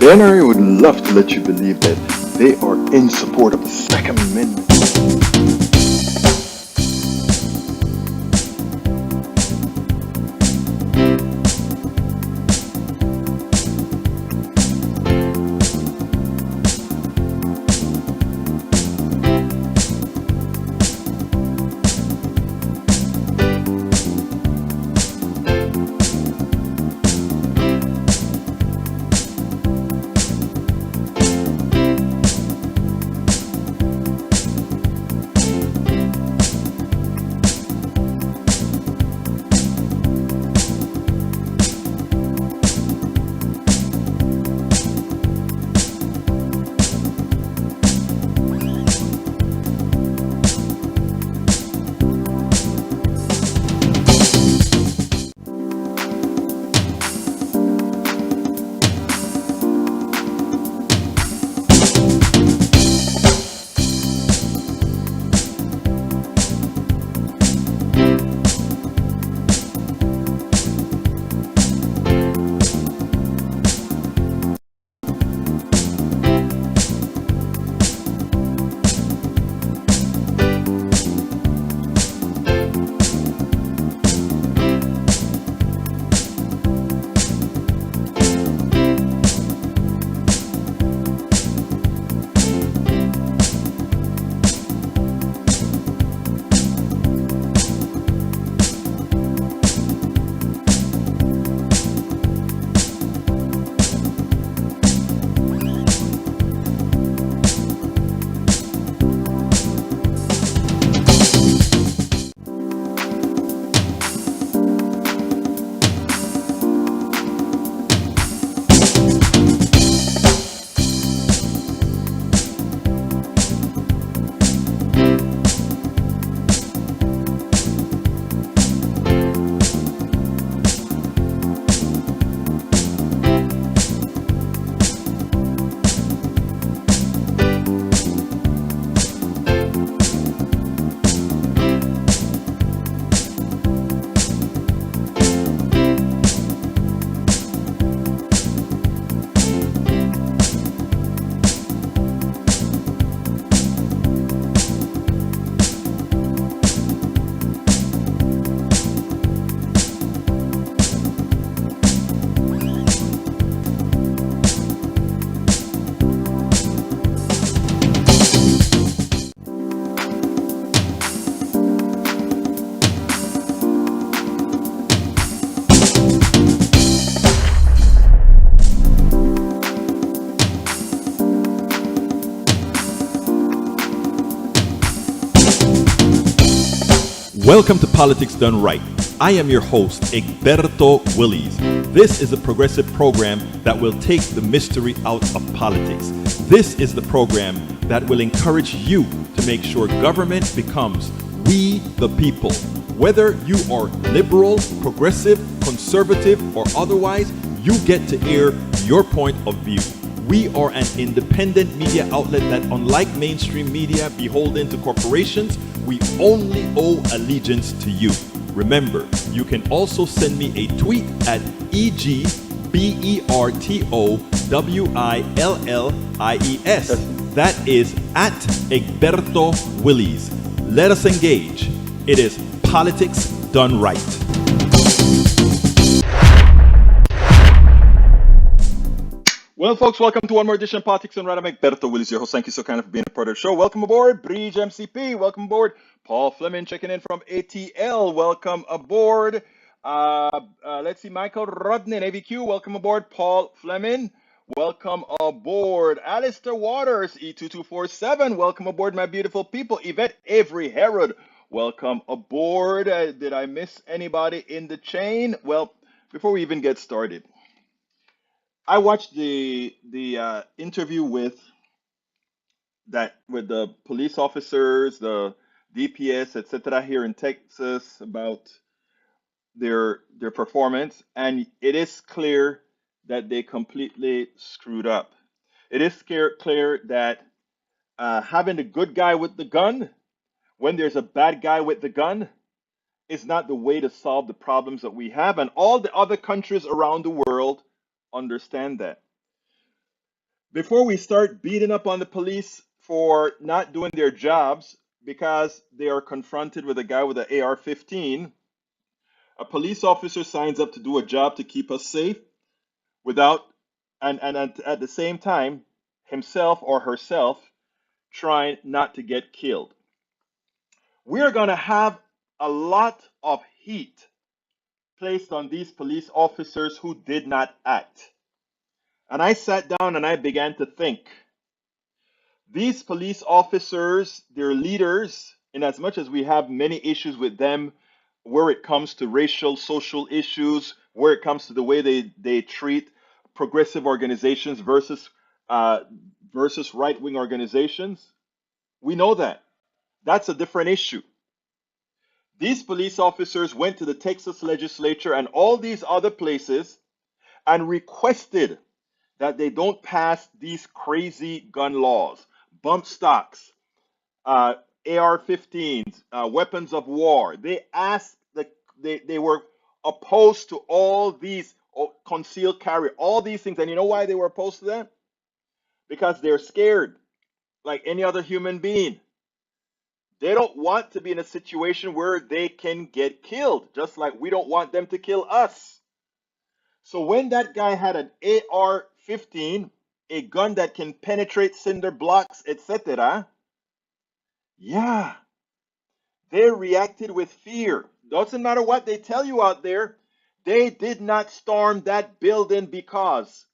The NRA would love to let you believe that they are in support of the Second Amendment. Welcome to Politics Done Right. I am your host, Egberto Willies. This is a progressive program that will take the mystery out of politics. This is the program that will encourage you to make sure government becomes we the people. Whether you are liberal, progressive, conservative, or otherwise, you get to air your point of view. We are an independent media outlet that, unlike mainstream media beholden to corporations, we only owe allegiance to you. Remember, you can also send me a tweet at EGBERTOWILLIES. That is at Egberto Willies. Let us engage. It is Politics Done Right. Well, folks, welcome to one more edition of Politics Done Right. I'm Egberto Willies, your host. Thank you so kind of for being a part of the show. Welcome aboard, Bridge MCP. Welcome aboard, Paul Fleming checking in from ATL. Welcome aboard. Let's see, Michael Rodney, AVQ. Welcome aboard, Paul Fleming. Welcome aboard, Alistair Waters, E2247. Welcome aboard, my beautiful people. Yvette Avery Herod. Welcome aboard. Did I miss anybody in the chain? Well, before we even get started, I watched the interview with the police officers, the DPS, etc. here in Texas about their performance, and it is clear that they completely screwed up. It is clear that having a good guy with the gun when there's a bad guy with the gun is not the way to solve the problems that we have, and all the other countries around the world understand that. Before we start beating up on the police for not doing their jobs because they are confronted with a guy with an AR-15, a police officer signs up to do a job to keep us safe without, and at the same time, himself or herself trying not to get killed. We are going to have a lot of heat placed on these police officers who did not act. And I sat down and I began to think. These police officers, they're leaders, in as much as we have many issues with them, where it comes to racial, social issues, where it comes to the way they treat progressive organizations uh, versus right-wing organizations. We know that. That's a different issue. These police officers went to the Texas legislature and all these other places and requested that they don't pass these crazy gun laws, bump stocks, uh, AR-15s, weapons of war. They asked they were opposed to all these concealed carry, all these things. And you know why they were opposed to that? Because they're scared, like any other human being. They don't want to be in a situation where they can get killed, just like we don't want them to kill us. So when that guy had an AR-15, a gun that can penetrate cinder blocks, etc., yeah, they reacted with fear. Doesn't matter what they tell you out there, they did not storm that building because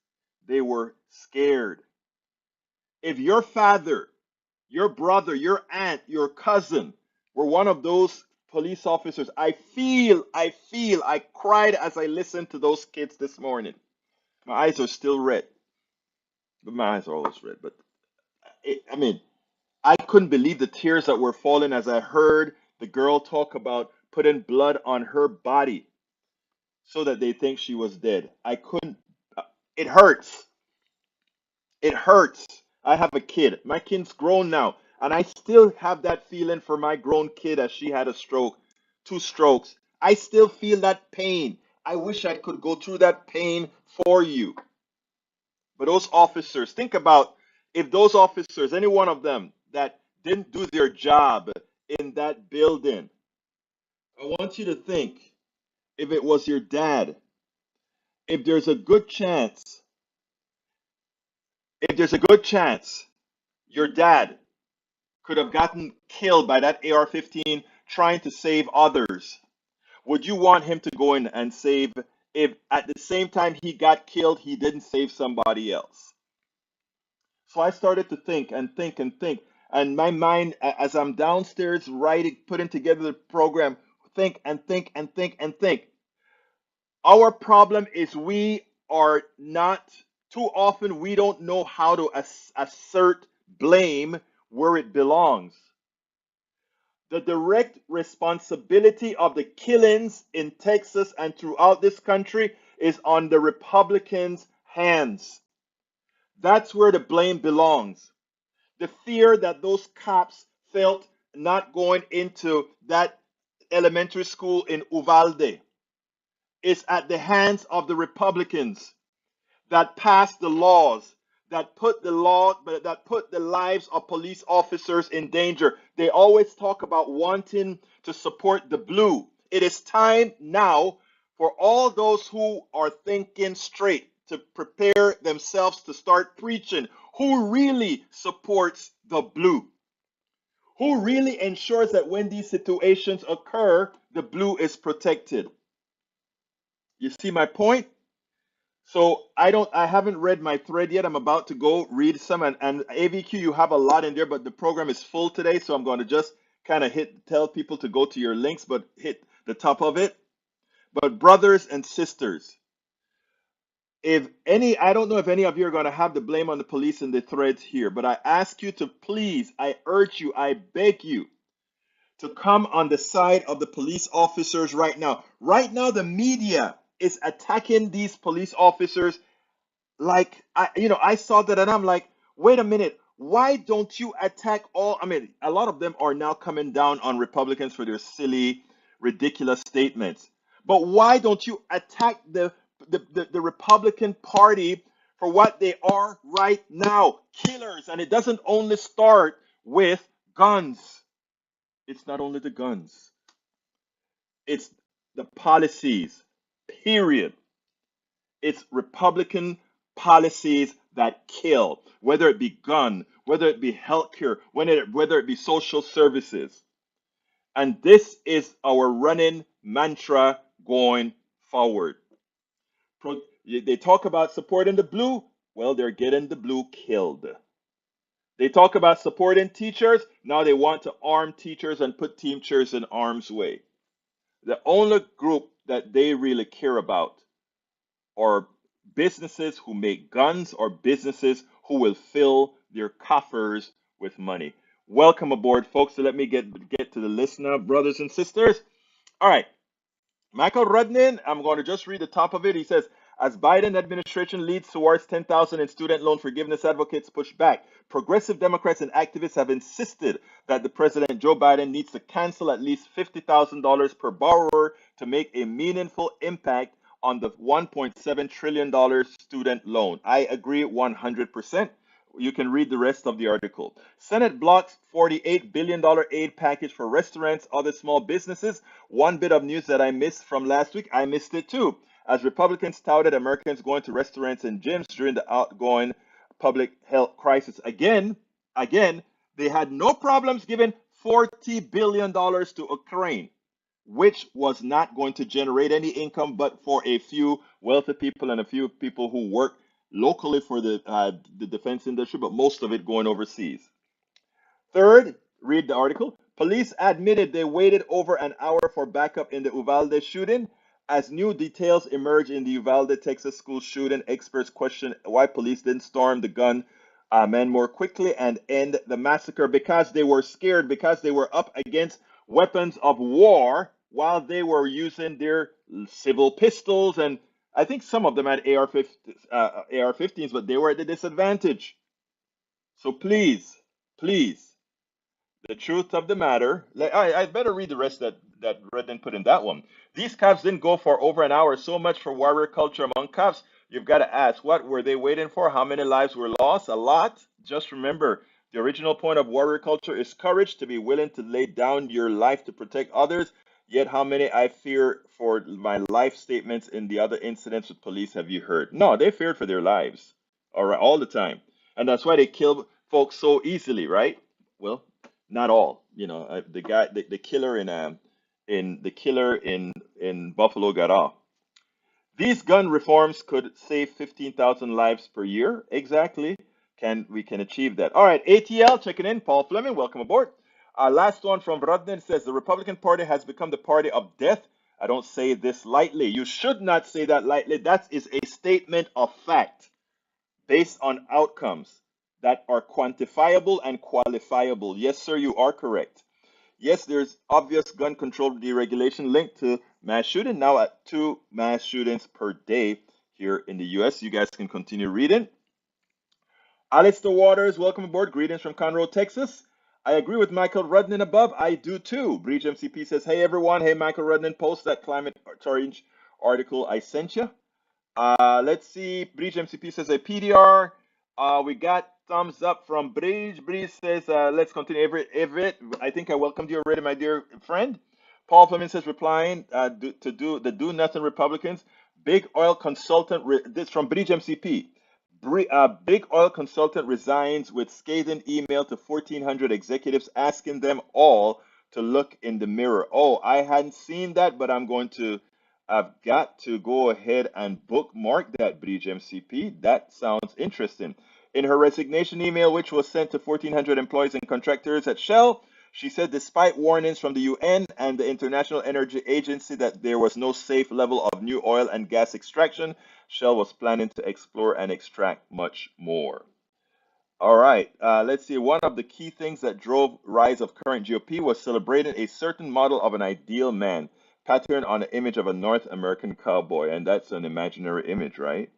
they were scared. If your father, your brother, your aunt, your cousin were one of those police officers, I cried as I listened to those kids this morning. My eyes are still red. But my eyes are always red. But I mean, I couldn't believe the tears that were falling as I heard the girl talk about putting blood on her body so that they think she was dead. I couldn't. It hurts. It hurts. I have a kid. My kid's grown now, and I still have that feeling for my grown kid as she had a stroke, two strokes. I still feel that pain. I wish I could go through that pain for you. But those officers, think about if those officers, any one of them that didn't do their job in that building, I want you to think if it was your dad, if there's a good chance, if there's a good chance your dad could have gotten killed by that AR-15 trying to save others, would you want him to go in and save if at the same time he got killed, he didn't save somebody else? So I started to think and think and think. And my mind, as I'm downstairs writing, putting together the program, think and think and think and think. Our problem is we are not, too often, we don't know how to assert blame where it belongs. The direct responsibility of the killings in Texas and throughout this country is on the Republicans' hands. That's where the blame belongs. The fear that those cops felt not going into that elementary school in Uvalde is at the hands of the Republicans that passed the laws that put the lives of police officers in danger. They always talk about wanting to support the blue. It is time now for all those who are thinking straight to prepare themselves to start preaching. Who really supports the blue? Who really ensures that when these situations occur, the blue is protected? You see my point? So I haven't read my thread yet. I'm about to go read some, and AVQ, you have a lot in there, but the program is full today, so I'm going to just kind of tell people to go to your links, but hit the top of it. But brothers and sisters, if any, I don't know if any of you are going to have the blame on the police in the threads here, but I ask you to please, I urge you, I beg you to come on the side of the police officers right now. Right now, the media is attacking these police officers like I saw that and I'm like, wait a minute, why don't you attack all? I mean, a lot of them are now coming down on Republicans for their silly, ridiculous statements. But why don't you attack the Republican Party for what they are right now, killers. And it doesn't only start with guns. It's not only the guns, it's the policies, period. It's Republican policies that kill, whether it be gun, whether it be healthcare, whether it be social services. And this is our running mantra going forward. They talk about supporting the blue. Well, they're getting the blue killed. They talk about supporting teachers. Now they want to arm teachers and put teachers in harm's way. The only group that they really care about are businesses who make guns or businesses who will fill their coffers with money. Welcome aboard, folks. So let me get to the list now, brothers and sisters. All right. Michael Rudnin, I'm going to just read the top of it. He says, as Biden administration leads towards 10,000 in student loan forgiveness, advocates push back. Progressive Democrats and activists have insisted that the President Joe Biden needs to cancel at least $50,000 per borrower to make a meaningful impact on the $1.7 trillion student loan. I agree 100%. You can read the rest of the article. Senate blocks $48 billion aid package for restaurants, other small businesses. One bit of news that I missed from last week, I missed it too. As Republicans touted Americans going to restaurants and gyms during the outgoing public health crisis. Again, they had no problems giving $40 billion to Ukraine, which was not going to generate any income but for a few wealthy people and a few people who work locally for the defense industry, but most of it going overseas. Third, read the article. Police admitted they waited over an hour for backup in the Uvalde shooting. As new details emerge in the Uvalde, Texas school shooting, experts question why police didn't storm the gun men more quickly and end the massacre because they were scared, because they were up against weapons of war while they were using their civil pistols. And I think some of them had AR-15s, but they were at a disadvantage. So please, the truth of the matter, I better read the rest that Redden put in that one. These cops didn't go for over an hour. So much for warrior culture among cops. You've got to ask, what were they waiting for? How many lives were lost? A lot. Just remember, the original point of warrior culture is courage, to be willing to lay down your life to protect others. Yet how many I fear for my life statements in the other incidents with police have you heard? No, they feared for their lives. All right, all the time. And that's why they kill folks so easily, right? Well, not all. You know, the guy, the killer in Buffalo got off. These gun reforms could save 15,000 lives per year. Exactly. We can achieve that. All right, ATL checking in. Paul Fleming, welcome aboard. Last one from Rodden says the Republican Party has become the party of death. I don't say this lightly. You should not say that lightly. That is a statement of fact based on outcomes that are quantifiable and qualifiable. Yes, sir, you are correct. Yes, there's obvious gun control deregulation linked to mass shooting, now at 2 mass shootings per day here in the US. You guys can continue reading. Alistair Waters, welcome aboard. Greetings from Conroe, Texas. I agree with Michael Rudnin above. I do too. Breach MCP says, hey everyone. Hey, Michael Rudnin, post that climate change article I sent you. Let's see. Breach MCP says a PDR. We got thumbs up from Breach. Breach says, let's continue. Everett, I think I welcomed you already, my dear friend. Paul Fleming says, replying to do the do nothing Republicans. Big oil consultant. This from Breach MCP. Big oil consultant resigns with scathing email to 1,400 executives asking them all to look in the mirror. Oh, I hadn't seen that, but I've got to go ahead and bookmark that, Breach MCP. That sounds interesting. In her resignation email, which was sent to 1,400 employees and contractors at Shell, she said despite warnings from the UN and the International Energy Agency that there was no safe level of new oil and gas extraction, Shell was planning to explore and extract much more. All right, let's see. One of the key things that drove rise of current GOP was celebrating a certain model of an ideal man, patterned on the image of a North American cowboy, and that's an imaginary image, right?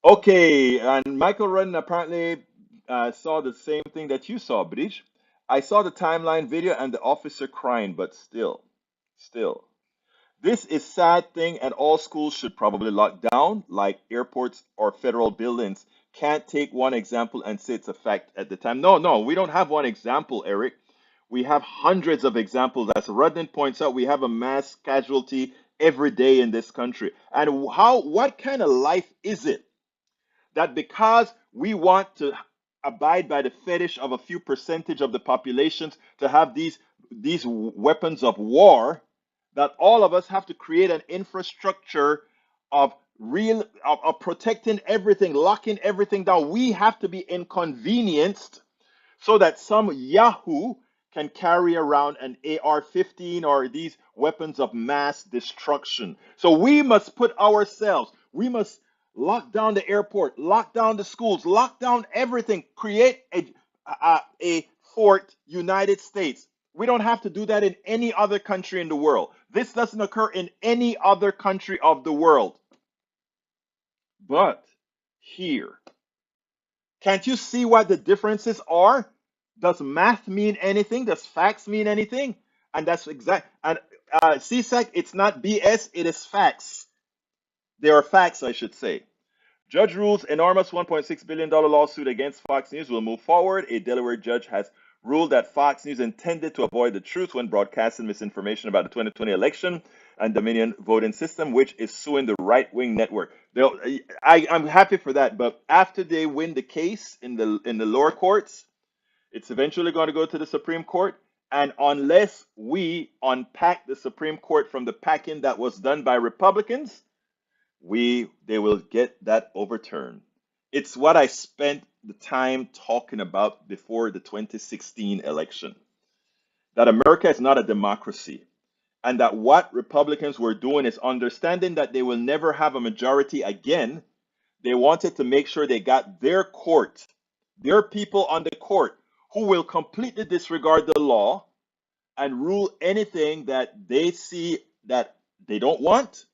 Okay, and Michael Rudden apparently saw the same thing that you saw, Breach. I saw the timeline video and the officer crying, but still. This is sad thing, and all schools should probably lock down, like airports or federal buildings. Can't take one example and say it's a fact at the time. No, no, we don't have one example, Eric. We have hundreds of examples. As Rudden points out, we have a mass casualty every day in this country. And what kind of life is it that because we want to abide by the fetish of a few percentage of the populations to have these weapons of war, that all of us have to create an infrastructure of of protecting everything, locking everything down. We have to be inconvenienced so that some Yahoo can carry around an AR-15 or these weapons of mass destruction. So we must put ourselves, we must lock down the airport, lock down the schools, lock down everything, create a Fort United States. We don't have to do that in any other country in the world. This doesn't occur in any other country of the world. But here, can't you see what the differences are? Does math mean anything? Does facts mean anything? And that's exact. And CSEC, it's not BS, it is facts. They are facts, I should say. Judge rules enormous $1.6 billion lawsuit against Fox News will move forward. A Delaware judge has ruled that Fox News intended to avoid the truth when broadcasting misinformation about the 2020 election and Dominion voting system, which is suing the right-wing network. I'm happy for that, but after they win the case in the lower courts, it's eventually going to go to the Supreme Court. And unless we unpack the Supreme Court from the packing that was done by Republicans, they will get that overturned. It's what I spent the time talking about before the 2016 election. That America is not a democracy, and that what Republicans were doing is understanding that they will never have a majority again. They wanted to make sure they got their court, their people on the court, who will completely disregard the law and rule anything that they see that they don't want,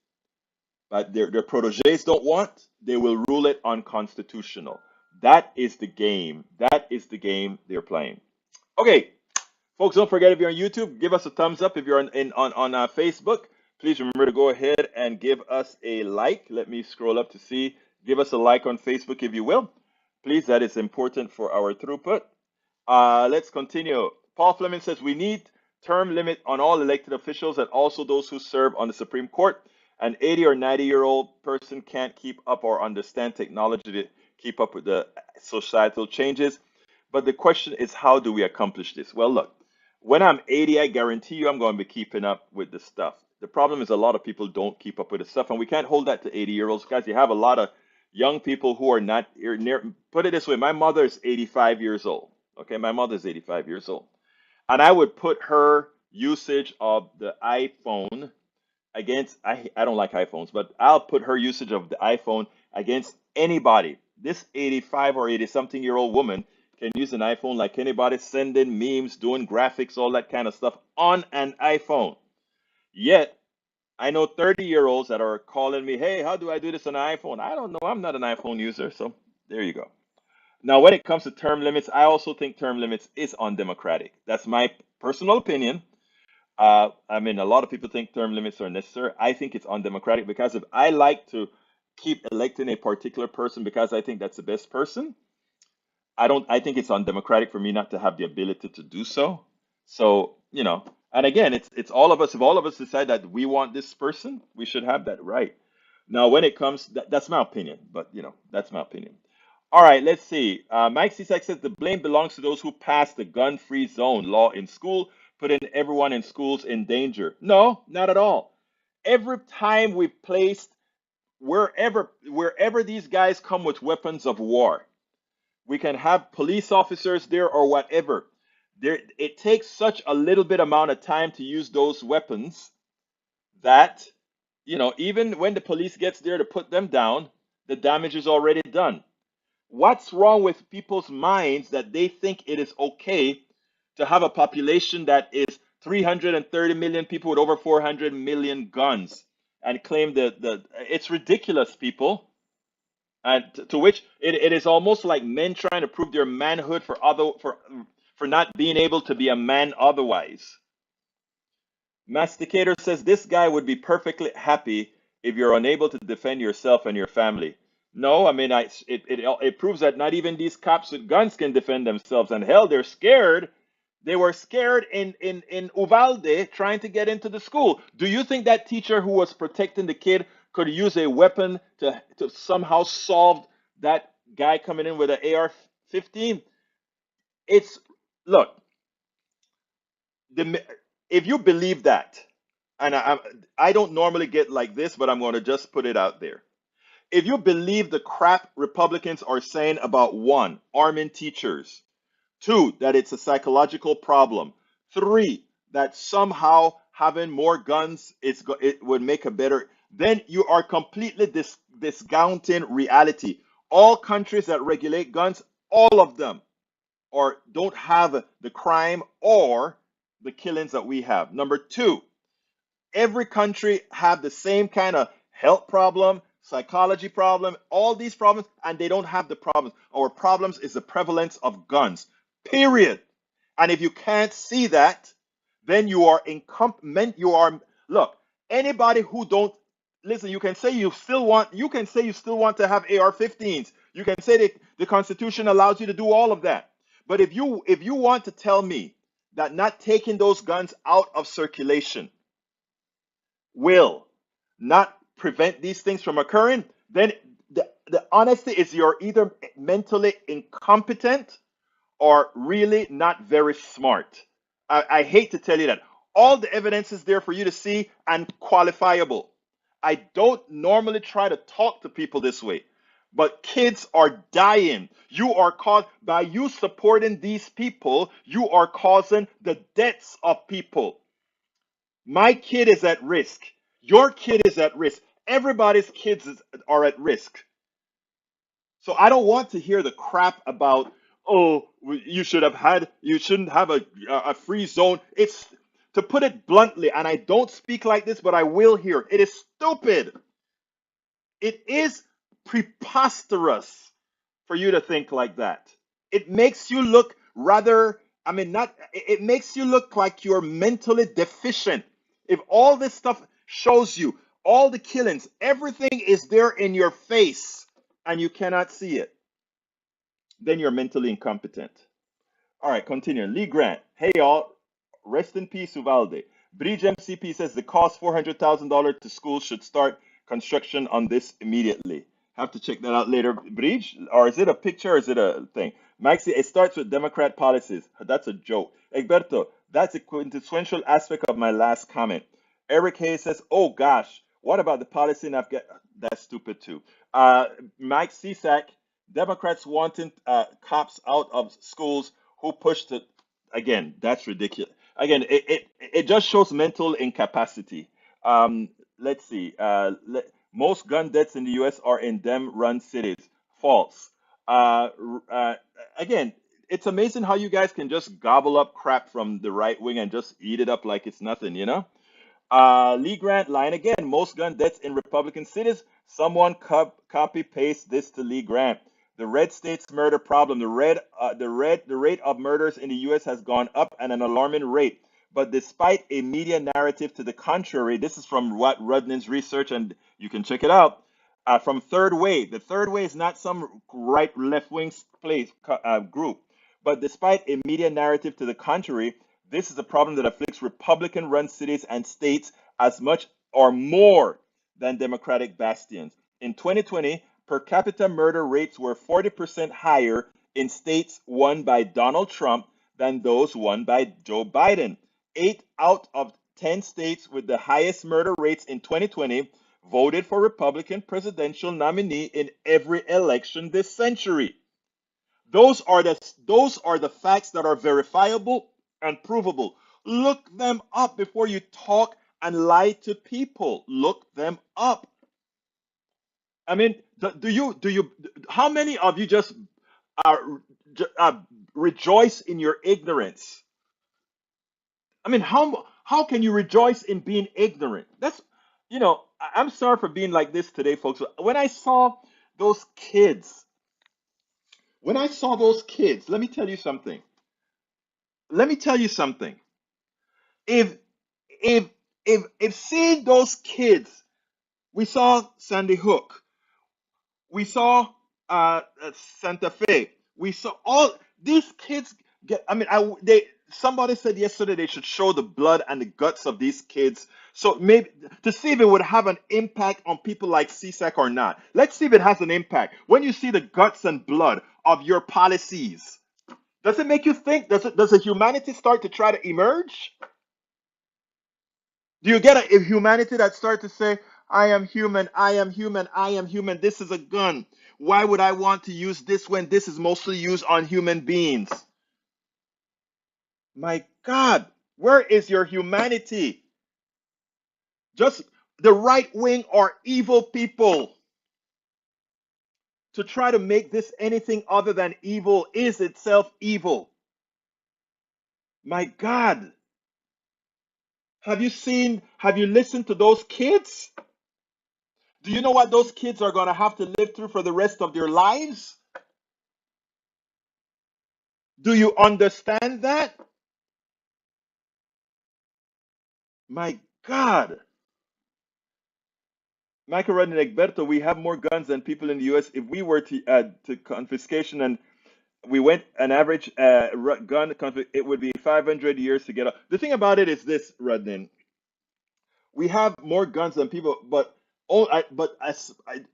but their proteges don't want. They will rule it unconstitutional. That is the game. That is the game they're playing. Okay, folks, don't forget, if you're on YouTube, give us a thumbs up. If you're on Facebook, please remember to go ahead and give us a like. Let me scroll up to see. Give us a like on Facebook if you will. Please, that is important for our throughput. Let's continue. Paul Fleming says we need term limit on all elected officials and also those who serve on the Supreme Court. An 80 or 90-year-old person can't keep up or understand technology to keep up with the societal changes. But the question is, how do we accomplish this? Well, look, when I'm 80, I guarantee you I'm going to be keeping up with the stuff. The problem is a lot of people don't keep up with the stuff, and we can't hold that to 80-year-olds. Guys, you have a lot of young people who are not near. Put it this way, my mother is 85 years old. Okay, my mother is 85 years old. And I would put her usage of the iPhone against, I don't like iPhones, but I'll put her usage of the iPhone against anybody. This 85 or 80 something year old woman can use an iPhone like anybody, sending memes, doing graphics, all that kind of stuff on an iPhone. Yet, I know 30-year-olds that are calling me, hey, how do I do this on an iPhone? I don't know. I'm not an iPhone user. So there you go. Now, when it comes to term limits, I also think term limits is undemocratic. That's my personal opinion. I mean, a lot of people think term limits are necessary. I think it's undemocratic because if I like to keep electing a particular person because I think that's the best person, I think it's undemocratic for me not to have the ability to do so. So, and again, it's all of us. If all of us decide that we want this person, we should have that right. Now, when it comes, that's my opinion, but that's my opinion. All right, let's see. Mike Cisak says the blame belongs to those who passed the gun-free zone law in school, putting everyone in schools in danger. No, not at all. Every time we placed wherever these guys come with weapons of war, we can have police officers there or whatever. It takes such a little bit amount of time to use those weapons that, even when the police gets there to put them down, the damage is already done. What's wrong with people's minds that they think it is okay to have a population that is 330 million people with over 400 million guns and claim that it's ridiculous, people. And to which it is almost like men trying to prove their manhood for not being able to be a man otherwise. Masticator says this guy would be perfectly happy if you're unable to defend yourself and your family. No, I mean, it proves that not even these cops with guns can defend themselves. And hell, they're scared. They were scared in Uvalde trying to get into the school. Do you think that teacher who was protecting the kid could use a weapon to somehow solve that guy coming in with an AR-15? It's look, the if you believe that, and I don't normally get like this, but I'm going to just put it out there. If you believe the crap Republicans are saying about one, arming teachers, two, that it's a psychological problem, three, that somehow having more guns it would make a better, then you are completely discounting reality. All countries that regulate guns, all of them, or don't have the crime or the killings that we have. Number two, every country have the same kind of health problem, psychology problem, all these problems, and they don't have the problems. Our problems is the prevalence of guns, period. And if you can't see that, then you are you are, look, anybody who don't listen, you can say you still want to have AR-15s. You can say that the Constitution allows you to do all of that. But if you want to tell me that not taking those guns out of circulation will not prevent these things from occurring, then the honesty is you're either mentally incompetent or really not very smart. I hate to tell you that. All the evidence is there for you to see and qualifiable. I don't normally try to talk to people this way, but kids are dying. You are caused by you supporting these people, you are causing the deaths of people. My kid is at risk. Your kid is at risk. Everybody's are at risk. So I don't want to hear the crap about, oh, you shouldn't have a free zone. It's, to put it bluntly, and I don't speak like this, but I will here. It is stupid. It is preposterous for you to think like that. It makes you look rather, I mean, not, it makes you look like you're mentally deficient. If all this stuff shows you, all the killings, everything is there in your face and you cannot see it, then you're mentally incompetent. All right, continue. Lee Grant. Hey, y'all. Rest in peace, Uvalde. Bridge MCP says the cost $400,000 to schools should start construction on this immediately. Have to check that out later. Bridge? Or is it a picture or is it a thing? Maxi, it starts with Democrat policies. That's a joke. Egberto, that's a quintessential aspect of my last comment. Eric Hayes says, oh gosh, what about the policy in Afghanistan? That's stupid too. Mike Cisak, Democrats wanting cops out of schools who pushed it. Again, that's ridiculous. Again, it just shows mental incapacity. Let's see. Most gun deaths in the U.S. are in Dem-run cities. False. Uh, again, it's amazing how you guys can just gobble up crap from the right wing and just eat it up like it's nothing, you know? Lee Grant line again. Most gun deaths in Republican cities. Someone copy paste this to Lee Grant. The red state's murder problem. The rate of murders in the U.S. has gone up at an alarming rate. But despite a media narrative to the contrary, this is from what Rudnin's research, and you can check it out. From Third Way. The Third Way is not some right left wing group. But despite a media narrative to the contrary, this is a problem that afflicts Republican run cities and states as much or more than Democratic bastions. In 2020, per capita murder rates were 40% higher in states won by Donald Trump than those won by Joe Biden. 8 out of 10 states with the highest murder rates in 2020 voted for Republican presidential nominee in every election this century. Those are the facts that are verifiable and provable. Look them up before you talk and lie to people. Look them up. I mean, do you how many of you just uh, rejoice in your ignorance? I mean, how can you rejoice in being ignorant? That's, I'm sorry for being like this today, folks. Those kids, when I saw those kids, let me tell you something. Let me tell you something. If if if seeing those kids, we saw Sandy Hook, we saw Santa Fe, we saw all these kids get. I mean, they somebody said yesterday they should show the blood and the guts of these kids, so maybe to see if it would have an impact on people like CSEC or not. Let's see if it has an impact. When you see the guts and blood of your policies, does it make you think? Does a humanity start to try to emerge? Do you get a humanity that starts to say, I am human, I am human, I am human, this is a gun. Why would I want to use this when this is mostly used on human beings? My God, where is your humanity? Just the right wing are evil people. To try to make this anything other than evil is itself evil. My God, have you listened to those kids? Do you know what those kids are going to have to live through for the rest of their lives? Do you understand that? My God. Michael Rodney Egberto, we have more guns than people in the US. If we were to add to confiscation and we went an average gun, it would be 500 years to get up. The thing about it is this, Rodney. We have more guns than people, but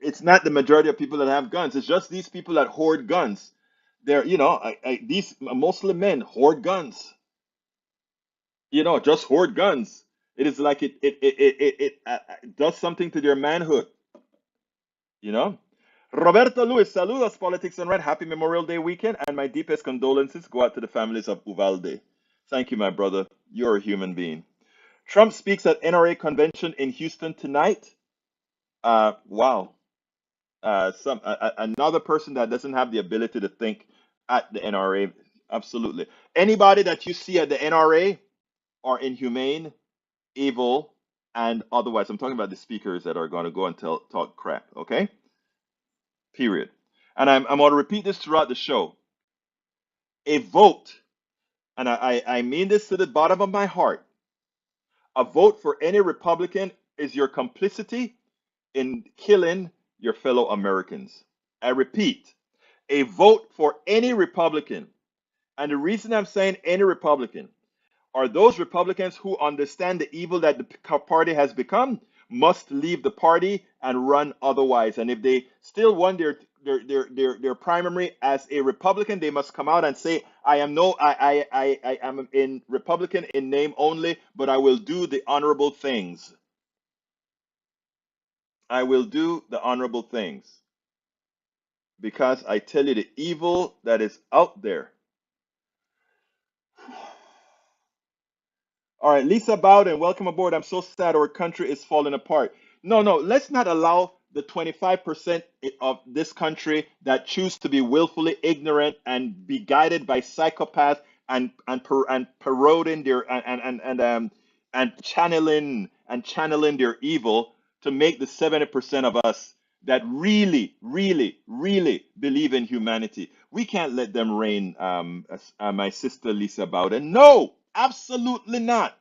it's not the majority of people that have guns. It's just these people that hoard guns. They're, these Muslim men hoard guns. Just hoard guns. It is like it does something to their manhood, you know. Roberto Luis, saludos, Politics and Red. Happy Memorial Day weekend, and my deepest condolences go out to the families of Uvalde. Thank you, my brother. You're a human being. Trump speaks at NRA convention in Houston tonight. Wow. Another person that doesn't have the ability to think at the NRA. Absolutely. Anybody that you see at the NRA are inhumane, evil, and otherwise. I'm talking about the speakers that are going to go and talk crap, okay? Period. And I'm going to repeat this throughout the show. A vote, and I mean this to the bottom of my heart, a vote for any Republican is your complicity in killing your fellow Americans. I repeat, a vote for any Republican, and the reason I'm saying any Republican, are those Republicans who understand the evil that the party has become must leave the party and run otherwise. And if they still want their primary as a Republican, they must come out and say, I am in Republican in name only, but I will do the honorable things. I will do the honorable things. Because I tell you, the evil that is out there. All right, Lisa Bowden, welcome aboard. I'm so sad our country is falling apart. No, no, let's not allow the 25% of this country that choose to be willfully ignorant and be guided by psychopaths and parroting their and channeling their evil to make the 70% of us that really, really, really believe in humanity. We can't let them reign, my sister Lisa Bowden. No, absolutely not.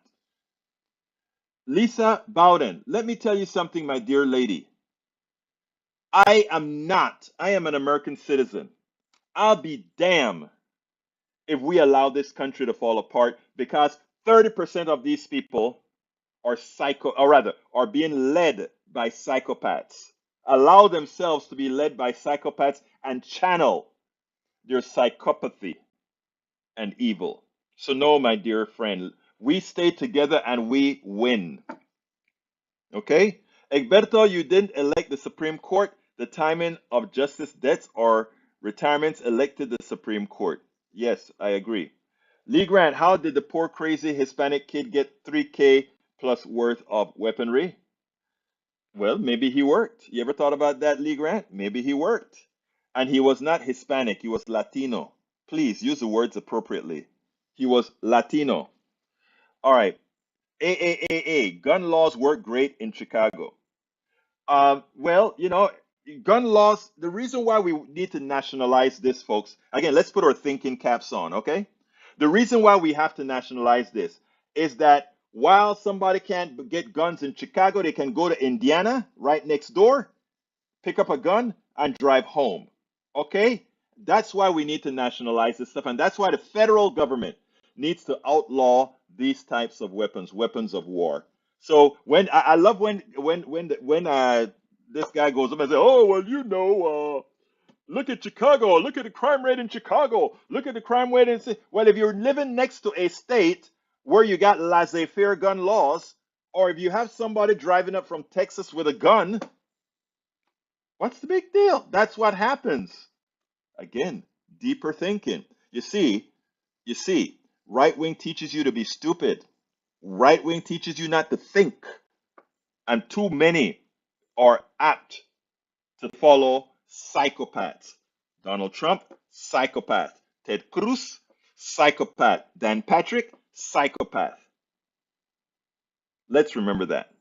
Lisa Bowden, let me tell you something, my dear lady. I am not. I am an American citizen. I'll be damned if we allow this country to fall apart because 30% of these people are are being led by psychopaths. Allow themselves to be led by psychopaths and channel their psychopathy and evil. So no, my dear friend, we stay together and we win. Okay? Egberto, you didn't elect the Supreme Court. The timing of justice deaths or retirements elected the Supreme Court. Yes, I agree. Lee Grant, how did the poor crazy Hispanic kid get 3K plus worth of weaponry? Well, maybe he worked. You ever thought about that, Lee Grant? Maybe he worked. And he was not Hispanic, he was Latino. Please use the words appropriately. He was Latino. All right. AAAA, gun laws work great in Chicago. Well, gun laws, the reason why we need to nationalize this, folks, again, let's put our thinking caps on, okay? The reason why we have to nationalize this is that While somebody can't get guns in Chicago, they can go to Indiana, right next door, pick up a gun, and drive home. Okay? That's why we need to nationalize this stuff, and that's why the federal government needs to outlaw these types of weapons, weapons of war. So when I love when this guy goes up and says, "Oh well, you know, look at Chicago. Look at the crime rate in Chicago. Look at the crime rate in." Well, if you're living next to a state where you got laissez-faire gun laws, or if you have somebody driving up from Texas with a gun, what's the big deal? That's what happens. Again, deeper thinking. You see, right wing teaches you to be stupid. Right wing teaches you not to think. And too many are apt to follow psychopaths. Donald Trump, psychopath. Ted Cruz, psychopath. Dan Patrick, psychopath. Let's remember that.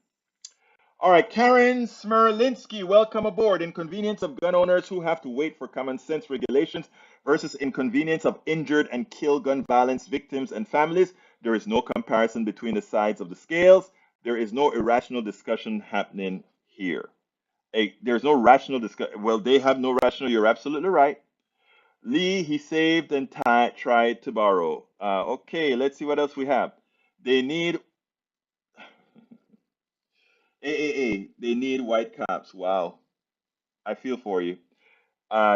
All right, Karen Smerlinski, welcome aboard. Inconvenience of gun owners who have to wait for common sense regulations versus inconvenience of injured and killed gun violence victims and families. There is no comparison between the sides of the scales. There is no irrational discussion happening here. There's no rational discussion. Well, they have no rational. You're absolutely right. Lee, he saved and tried to borrow. Okay, let's see what else we have. They need they need white cops. Wow, I feel for you.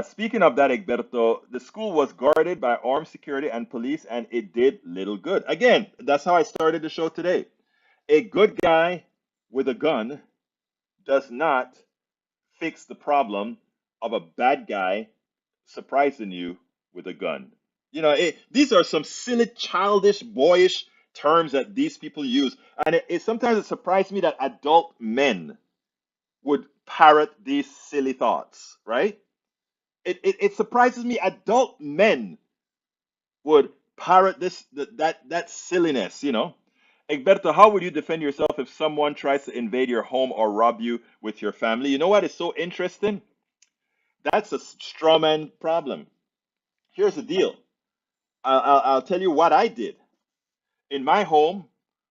Speaking of that, Egberto, the school was guarded by armed security and police, and it did little good. Again, that's how I started the show today. A good guy with a gun does not fix the problem of a bad guy surprising you with a gun. These are some silly, childish, boyish terms that these people use, and sometimes it surprises me that adult men would parrot these silly thoughts, right? It surprises me adult men would parrot that silliness, Egberto, how would you defend yourself if someone tries to invade your home or rob you with your family? You know what is so interesting? That's a straw man problem. Here's the deal. I'll tell you what I did. In my home,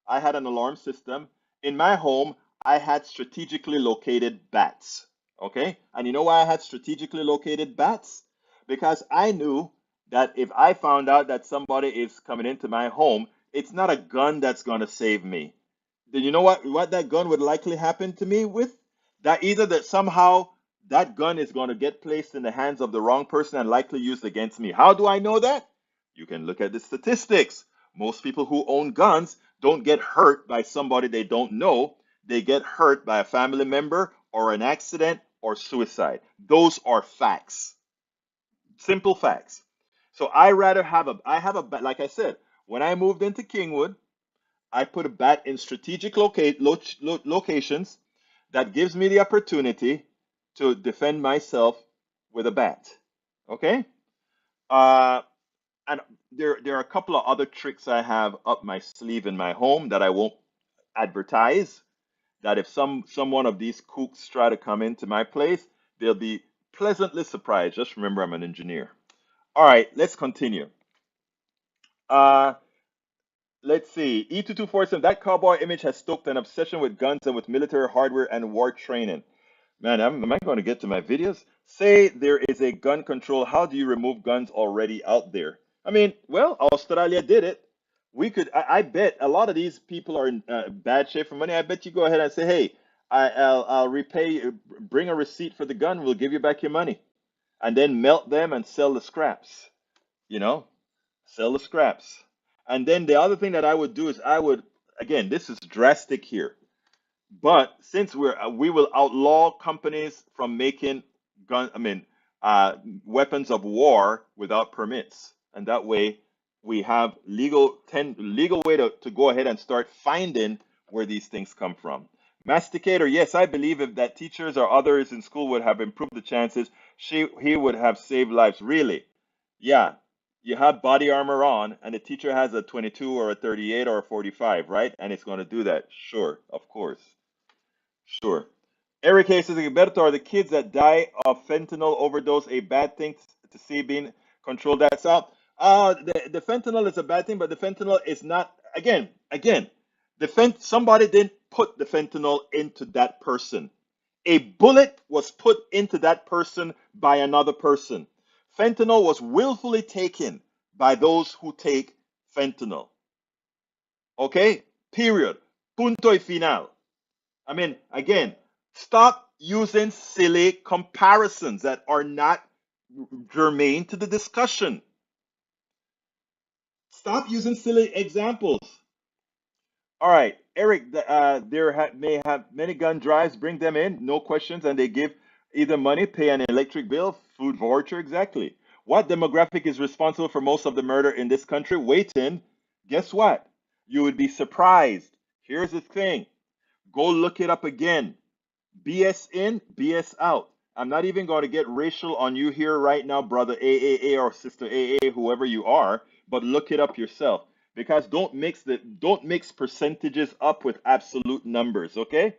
I had an alarm system. In my home, I had strategically located bats. Okay? And you know why I had strategically located bats? Because I knew that if I found out that somebody is coming into my home, it's not a gun that's going to save me. Do you know what that gun would likely happen to me with? That either that somehow that gun is going to get placed in the hands of the wrong person and likely used against me. How do I know that? You can look at the statistics. Most people who own guns don't get hurt by somebody they don't know. They get hurt by a family member or an accident or suicide. Those are facts. Simple facts. So I have a bat, like I said, when I moved into Kingwood, I put a bat in strategic locations that gives me the opportunity to defend myself with a bat. Okay? Uh, and there are a couple of other tricks I have up my sleeve in my home that I won't advertise. That if some one of these kooks try to come into my place, they'll be pleasantly surprised. Just remember, I'm an engineer. All right, let's continue. Uh, let's see. E2247, that cowboy image has stoked an obsession with guns and with military hardware and war training. Man, am I going to get to my videos? Say there is a gun control. How do you remove guns already out there? I mean, well, Australia did it. I bet a lot of these people are in bad shape for money. I bet you go ahead and say, hey, I'll repay you, bring a receipt for the gun. We'll give you back your money. And then melt them and sell the scraps, you know, sell the scraps. And then the other thing that I would do is again, this is drastic here. But since we will outlaw companies from making uh, weapons of war without permits, and that way we have legal way to go ahead and start finding where these things come from. Masticator, yes, I believe if that teachers or others in school would have improved the chances, he would have saved lives. Really? Yeah. You have body armor on, and the teacher has a 22 or a 38 or a 45, right? And it's going to do that. Sure, of course. Sure. Eric Hayes says, Gilberto, are the kids that die of fentanyl overdose a bad thing to see being controlled? That's out. The fentanyl is a bad thing, but the fentanyl is not, again, Somebody didn't put the fentanyl into that person. A bullet was put into that person by another person. Fentanyl was willfully taken by those who take fentanyl. Okay? Period. Punto y final. I mean, again, stop using silly comparisons that are not germane to the discussion. Stop using silly examples. All right, Eric, may have many gun drives. Bring them in, no questions, and they give either money, pay an electric bill, food voucher, exactly. What demographic is responsible for most of the murder in this country? Waiting. Guess what? You would be surprised. Here's the thing. Go look it up again. BS in, BS out. I'm not even going to get racial on you here right now, brother AAA or sister AA, whoever you are, but look it up yourself. Because don't mix percentages up with absolute numbers, okay?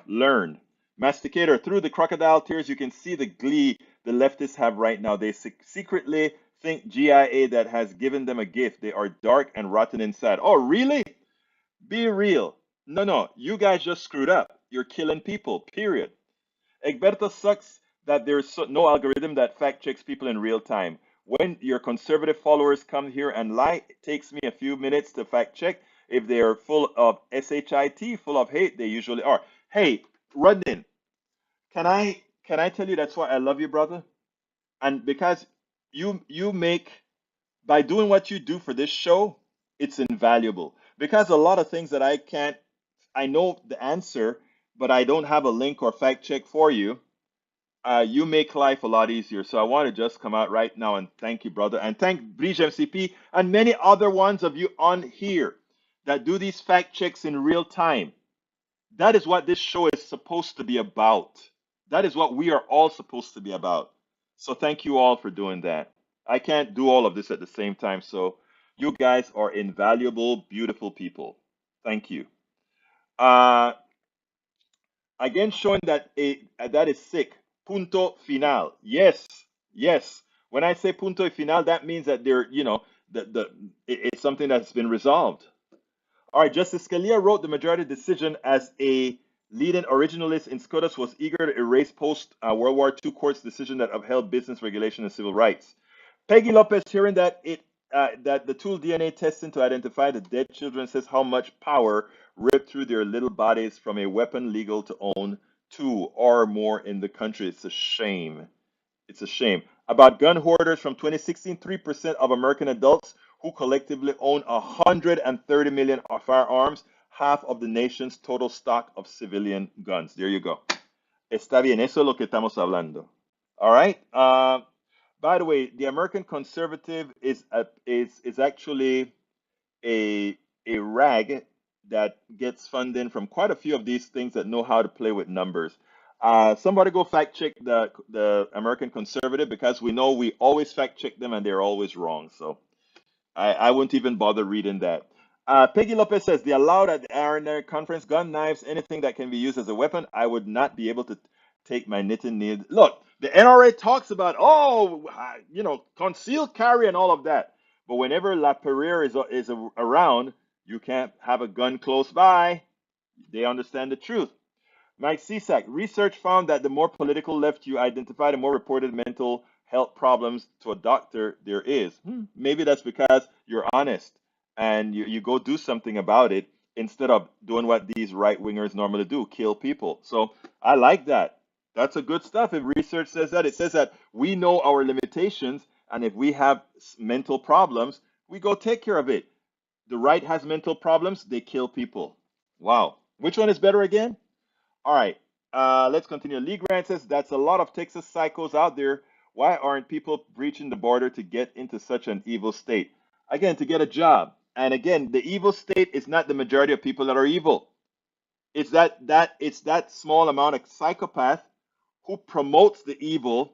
Learn. Masticator, through the crocodile tears, you can see the glee the leftists have right now. They secretly think GIA that has given them a gift. They are dark and rotten inside. Oh, really? Be real. No, you guys just screwed up. You're killing people, period. Egberto sucks that there's no algorithm that fact checks people in real time. When your conservative followers come here and lie, it takes me a few minutes to fact check. If they're full of shit, full of hate, they usually are. Hey, Rudnin, can I tell you that's why I love you, brother? And because you make by doing what you do for this show, it's invaluable. Because a lot of things that I know the answer, but I don't have a link or fact check for you. You make life a lot easier. So I want to just come out right now and thank you, brother, and thank Bridge MCP and many other ones of you on here that do these fact checks in real time. That is what this show is supposed to be about. That is what we are all supposed to be about. So thank you all for doing that. I can't do all of this at the same time. So you guys are invaluable, beautiful people. Thank you. Uh, Again, showing that that is sick. Punto final. Yes, yes. When I say punto final, that means that it's something that's been resolved. All right, Justice Scalia wrote the majority decision as a leading originalist in SCOTUS was eager to erase post World War II court's decision that upheld business regulation and civil rights. Peggy Lopez, hearing that the tool DNA testing to identify the dead children says how much power ripped through their little bodies from a weapon legal to own two or more in the country. It's a shame. It's a shame. About gun hoarders from 2016, 3% of American adults who collectively own 130 million firearms, half of the nation's total stock of civilian guns. There you go. Está bien, eso es lo que estamos hablando. All right. By the way, the American conservative is actually a a rag that gets funding from quite a few of these things that know how to play with numbers. Somebody go fact check the American conservative because we know we always fact check them and they're always wrong. So I wouldn't even bother reading that. Peggy Lopez says the allowed at the RNA conference gun, knives, anything that can be used as a weapon. I would not be able to take my knitting needle. Look, the NRA talks about concealed carry and all of that, but whenever La Perriere is around, you can't have a gun close by. They understand the truth. Mike Cisak, research found that the more political left you identify, the more reported mental health problems to a doctor there is. Maybe that's because you're honest and you go do something about it instead of doing what these right wingers normally do, kill people. So I like that. That's a good stuff. If research says that, it says that we know our limitations, and if we have mental problems, we go take care of it. The right has mental problems, they kill people. Wow. Which one is better again? All right, let's continue. Lee Grant says that's a lot of Texas psychos out there. Why aren't people breaching the border to get into such an evil state? Again, to get a job. And again, the evil state is not the majority of people that are evil. It's that small amount of psychopath who promotes the evil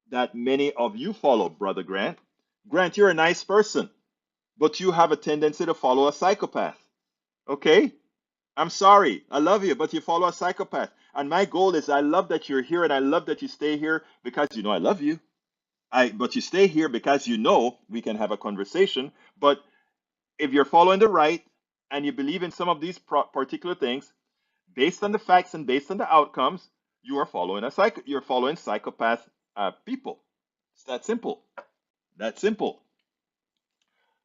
that many of you follow, brother Grant. Grant, you're a nice person, but you have a tendency to follow a psychopath. Okay? I'm sorry. I love you, but you follow a psychopath. And my goal is I love that you're here and I love that you stay here because you know I love you. But you stay here because you know we can have a conversation. But if you're following the right, and you believe in some of these particular things, based on the facts and based on the outcomes, you are following you're following psychopath people. It's that simple. That simple.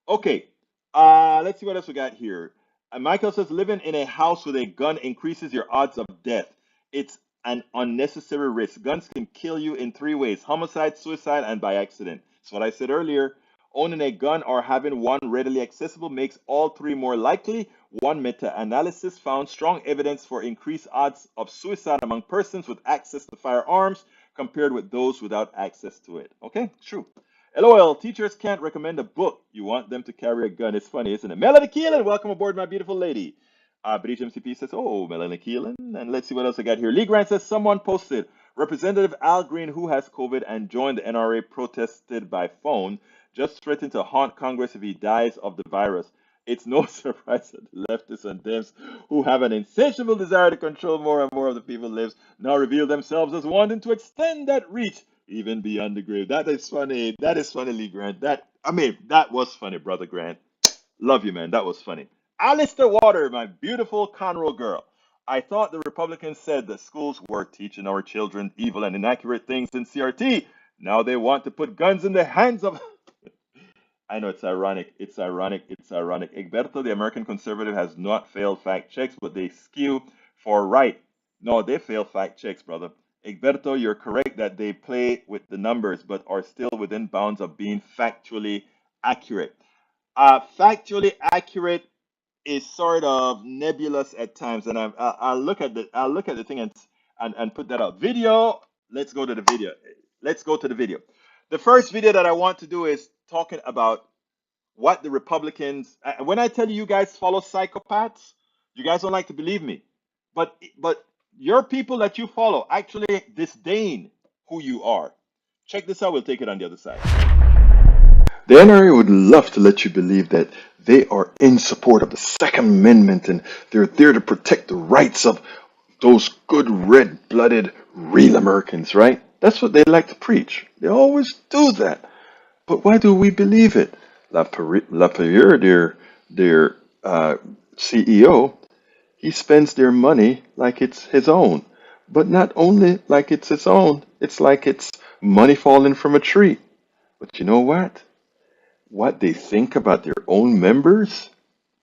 Okay. Let's see what else we got here. Michael says living in a house with a gun increases your odds of death. It's an unnecessary risk. Guns can kill you in three ways: homicide, suicide, and by accident. That's what I said earlier. Owning a gun or having one readily accessible makes all three more likely. One meta-analysis found strong evidence for increased odds of suicide among persons with access to firearms compared with those without access to it. Okay, true. LOL, teachers can't recommend a book. You want them to carry a gun. It's funny, isn't it? Melanie Keelan, welcome aboard, my beautiful lady. British MCP says, oh, Melanie Keelan. And let's see what else I got here. Lee Grant says, someone posted, Representative Al Green, who has COVID and joined the NRA, protested by phone, just threatened to haunt Congress if he dies of the virus. It's no surprise that the leftists and Dems, who have an insatiable desire to control more and more of the people's lives, now reveal themselves as wanting to extend that reach even beyond the grave. That is funny. That is funny, Lee Grant. That was funny, brother Grant. Love you, man. That was funny. Alistair Water, my beautiful Conroe girl. I thought the Republicans said that schools were teaching our children evil and inaccurate things in CRT. Now they want to put guns in the hands of... I know it's ironic. It's ironic. It's ironic. Egberto, the American conservative, has not failed fact checks, but they skew for right. No, they fail fact checks, brother. Egberto, you're correct that they play with the numbers, but are still within bounds of being factually accurate. Factually accurate is sort of nebulous at times, and I'll look at the thing and put that out. Video. Let's go to the video. Let's go to the video. The first video that I want to do is talking about what the Republicans. When I tell you, you guys follow psychopaths, you guys don't like to believe me, but your people that you follow actually disdain who you are. Check this out. We'll take it on the other side. The NRA would love to let you believe that they are in support of the Second Amendment and they're there to protect the rights of those good red-blooded real Americans, right? That's what they like to preach. They always do that. But why do we believe it? Lapierre, their CEO, he spends their money like it's his own. But not only like it's his own, it's like it's money falling from a tree. But you know what? What they think about their own members,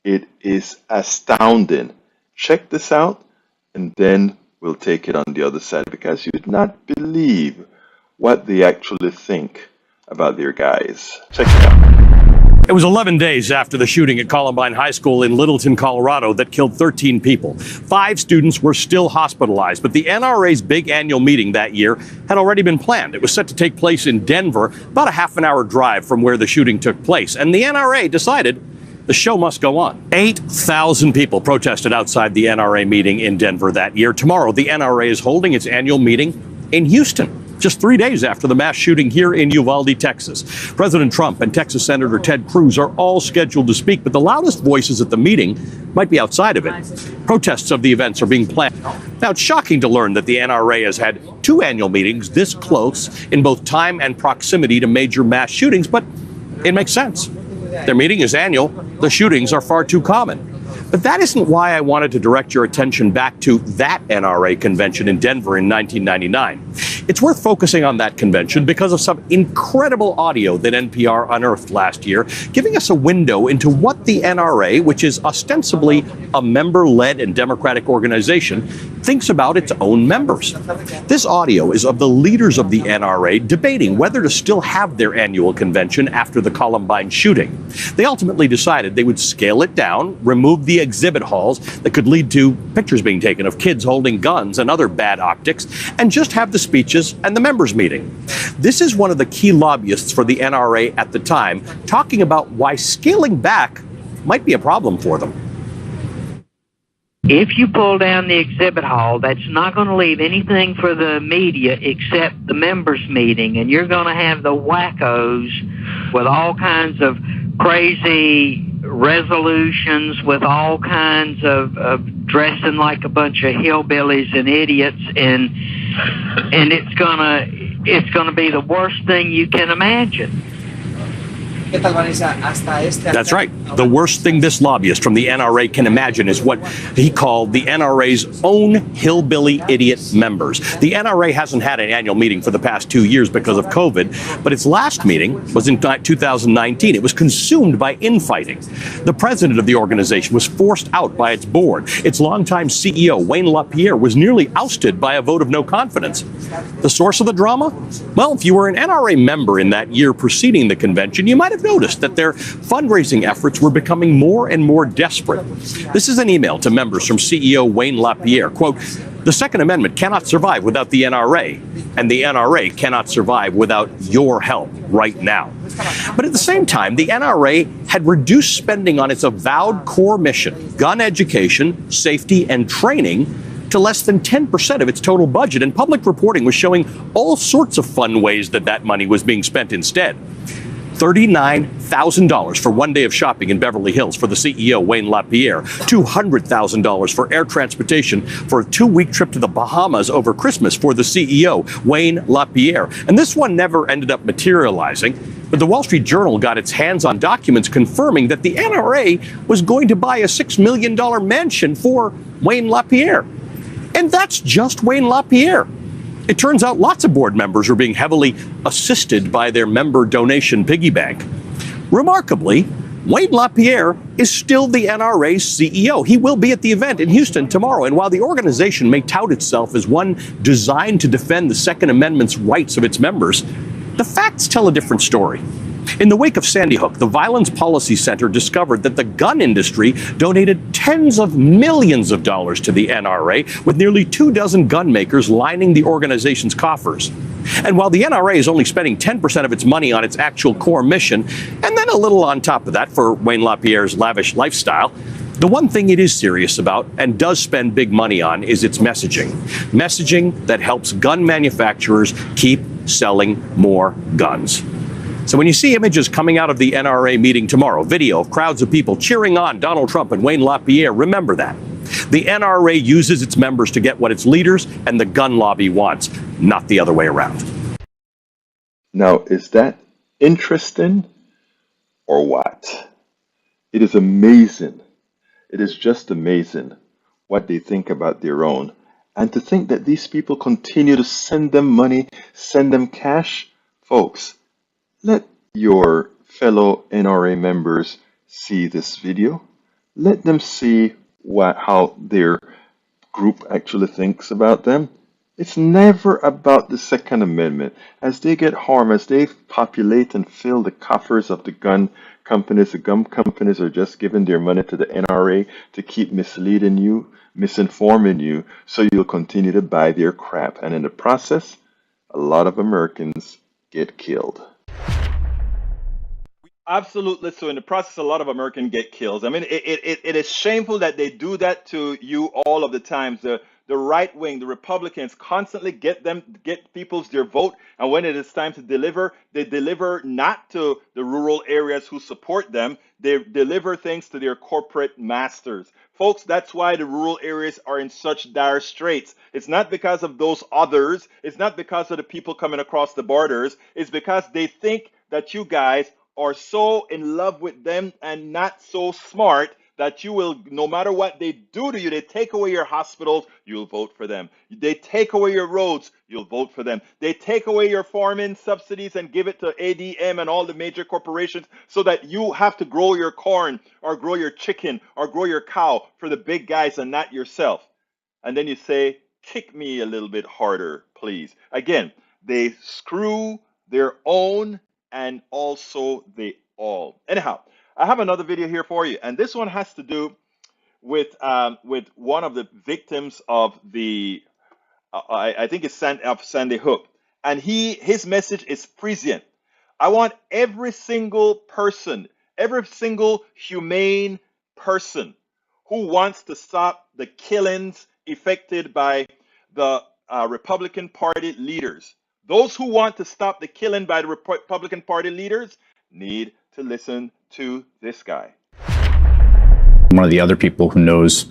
it is astounding. Check this out, and then we'll take it on the other side, because you'd not believe what they actually think about their guys. Check it out. It was 11 days after the shooting at Columbine High School in Littleton, Colorado, that killed 13 people. 5 students were still hospitalized, but the NRA's big annual meeting that year had already been planned. It was set to take place in Denver, about a half-an-hour drive from where the shooting took place, and the NRA decided the show must go on. 8,000 people protested outside the NRA meeting in Denver that year. Tomorrow, the NRA is holding its annual meeting in Houston, just 3 days after the mass shooting here in Uvalde, Texas. President Trump and Texas Senator Ted Cruz are all scheduled to speak, but the loudest voices at the meeting might be outside of it. Protests of the events are being planned. Now, it's shocking to learn that the NRA has had 2 annual meetings this close in both time and proximity to major mass shootings, but it makes sense. Their meeting is annual. The shootings are far too common. But that isn't why I wanted to direct your attention back to that NRA convention in Denver in 1999. It's worth focusing on that convention because of some incredible audio that NPR unearthed last year, giving us a window into what the NRA, which is ostensibly a member-led and democratic organization, thinks about its own members. This audio is of the leaders of the NRA debating whether to still have their annual convention after the Columbine shooting. They ultimately decided they would scale it down, remove the exhibit halls that could lead to pictures being taken of kids holding guns and other bad optics, and just have the speeches and the members meeting. This is one of the key lobbyists for the NRA at the time, talking about why scaling back might be a problem for them. If you pull down the exhibit hall, that's not going to leave anything for the media except the members meeting, and you're going to have the wackos with all kinds of crazy resolutions, with all kinds of dressing like a bunch of hillbillies and idiots, and it's gonna be the worst thing you can imagine. That's right. The worst thing this lobbyist from the NRA can imagine is what he called the NRA's own hillbilly idiot members. The NRA hasn't had an annual meeting for the past 2 years because of COVID, but its last meeting was in 2019. It was consumed by infighting. The president of the organization was forced out by its board. Its longtime CEO, Wayne LaPierre, was nearly ousted by a vote of no confidence. The source of the drama? Well, if you were an NRA member in that year preceding the convention, you might have noticed that their fundraising efforts were becoming more and more desperate. This is an email to members from CEO Wayne LaPierre. Quote, "The Second Amendment cannot survive without the NRA, and the NRA cannot survive without your help right now." But at the same time, the NRA had reduced spending on its avowed core mission, gun education, safety, and training, to less than 10% of its total budget, and public reporting was showing all sorts of fun ways that money was being spent instead. $39,000 for one day of shopping in Beverly Hills for the CEO, Wayne LaPierre. $200,000 for air transportation for a 2-week trip to the Bahamas over Christmas for the CEO, Wayne LaPierre. And this one never ended up materializing, but the Wall Street Journal got its hands on documents confirming that the NRA was going to buy a $6 million mansion for Wayne LaPierre. And that's just Wayne LaPierre. It turns out lots of board members were being heavily assisted by their member donation piggy bank. Remarkably, Wayne LaPierre is still the NRA's CEO. He will be at the event in Houston tomorrow. And while the organization may tout itself as one designed to defend the Second Amendment's rights of its members, the facts tell a different story. In the wake of Sandy Hook, the Violence Policy Center discovered that the gun industry donated tens of millions of dollars to the NRA, with nearly 24 gun makers lining the organization's coffers. And while the NRA is only spending 10% of its money on its actual core mission, and then a little on top of that for Wayne LaPierre's lavish lifestyle, the one thing it is serious about and does spend big money on is its messaging. Messaging that helps gun manufacturers keep selling more guns. So when you see images coming out of the NRA meeting tomorrow, video of crowds of people cheering on Donald Trump and Wayne LaPierre, remember that. The NRA uses its members to get what its leaders and the gun lobby wants, not the other way around. Now, is that interesting or what? It is amazing. It is just amazing what they think about their own. And to think that these people continue to send them money, send them cash, folks. Let your fellow NRA members see this video. Let them see how their group actually thinks about them. It's never about the Second Amendment. As they get harmed, as they populate and fill the coffers of the gun companies are just giving their money to the NRA to keep misleading you, misinforming you, so you'll continue to buy their crap. And in the process, a lot of Americans get killed. Absolutely. So in the process, a lot of Americans get killed. I mean, it is shameful that they do that to you all of the times. The right wing, the Republicans, constantly get people's their vote, and when it is time to deliver, they deliver not to the rural areas who support them. They deliver things to their corporate masters. Folks, that's why the rural areas are in such dire straits. It's not because of those others. It's not because of the people coming across the borders. It's because they think that you guys are so in love with them and not so smart that you will, no matter what they do to you, they take away your hospitals, you'll vote for them. They take away your roads, you'll vote for them. They take away your farming subsidies and give it to ADM and all the major corporations so that you have to grow your corn or grow your chicken or grow your cow for the big guys and not yourself. And then you say, kick me a little bit harder, please. Again, they screw their own and also they all. Anyhow, I have another video here for you, and this one has to do with one of the victims of the I think it's Sandy Hook, and his message is prescient. I want every single person, every single humane person who wants to stop the killings effected by the Republican Party leaders. Those who want to stop the killing by the Republican Party leaders need to listen to this guy. One of the other people who knows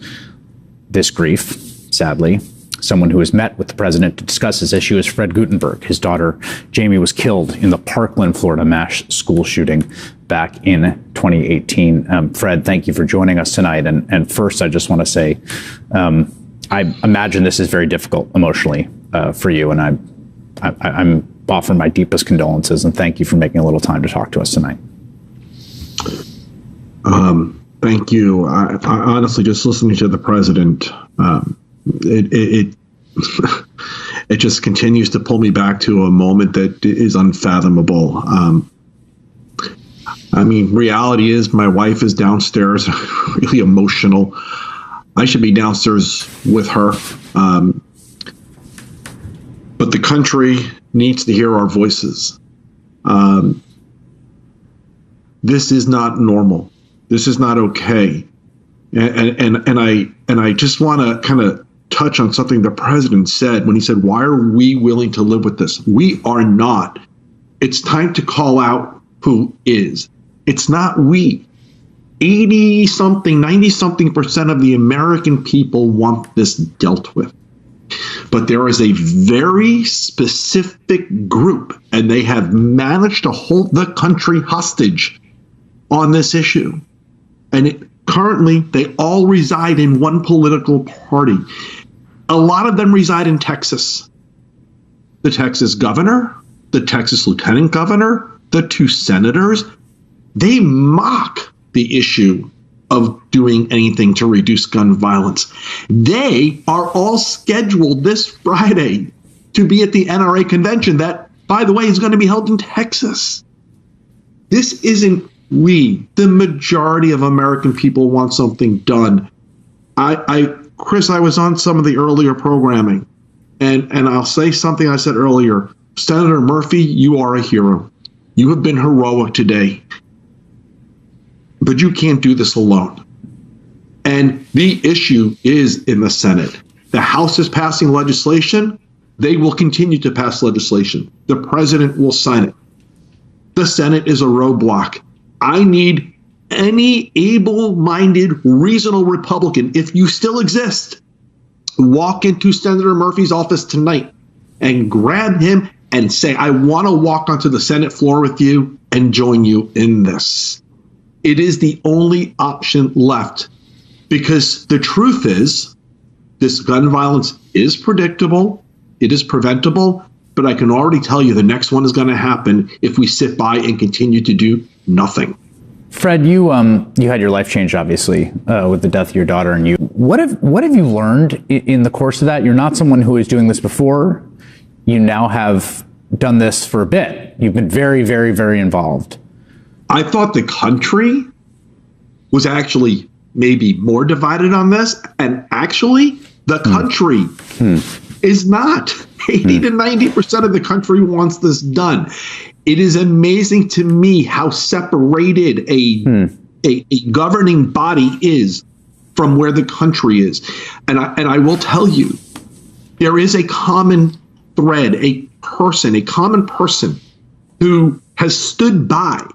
this grief, sadly, someone who has met with the president to discuss this issue, is Fred Gutenberg. His daughter, Jamie, was killed in the Parkland, Florida mass school shooting back in 2018. Fred, thank you for joining us tonight. And first, I just want to say, I imagine this is very difficult emotionally for you, and I'm offering my deepest condolences and thank you for making a little time to talk to us tonight. Thank you. I honestly, just listening to the president, it it just continues to pull me back to a moment that is unfathomable. I mean, reality is my wife is downstairs, really emotional. I should be downstairs with her. But the country needs to hear our voices. This is not normal. This is not okay. And I just want to kind of touch on something the president said when he said, why are we willing to live with this? We are not. It's time to call out who is. It's not we. 80-something, 90-something% of the American people want this dealt with. But there is a very specific group, and they have managed to hold the country hostage on this issue. And currently, they all reside in one political party. A lot of them reside in Texas. The Texas governor, the Texas lieutenant governor, the 2 senators, they mock the issue of doing anything to reduce gun violence. They are all scheduled this Friday to be at the NRA convention that, by the way, is going to be held in Texas. This isn't we. The majority of American people want something done. Chris, I was on some of the earlier programming, and I'll say something I said earlier. Senator Murphy, you are a hero. You have been heroic today. But you can't do this alone. And the issue is in the Senate. The House is passing legislation. They will continue to pass legislation. The president will sign it. The Senate is a roadblock. I need any able-minded, reasonable Republican, if you still exist, walk into Senator Murphy's office tonight and grab him and say, I want to walk onto the Senate floor with you and join you in this. It is the only option left, because the truth is this gun violence is predictable, it is preventable, but I can already tell you the next one is going to happen if we sit by and continue to do nothing. Fred, you had your life changed, obviously, with the death of your daughter. And what have you learned in the course of that? You're not someone who was doing this before. You now have done this for a bit. You've been very, very, very involved. I thought the country was actually maybe more divided on this, and actually the country is not. 80 to 90% of the country wants this done. It is amazing to me how separated a governing body is from where the country is. And I will tell you, there is a common thread, a common person who has stood by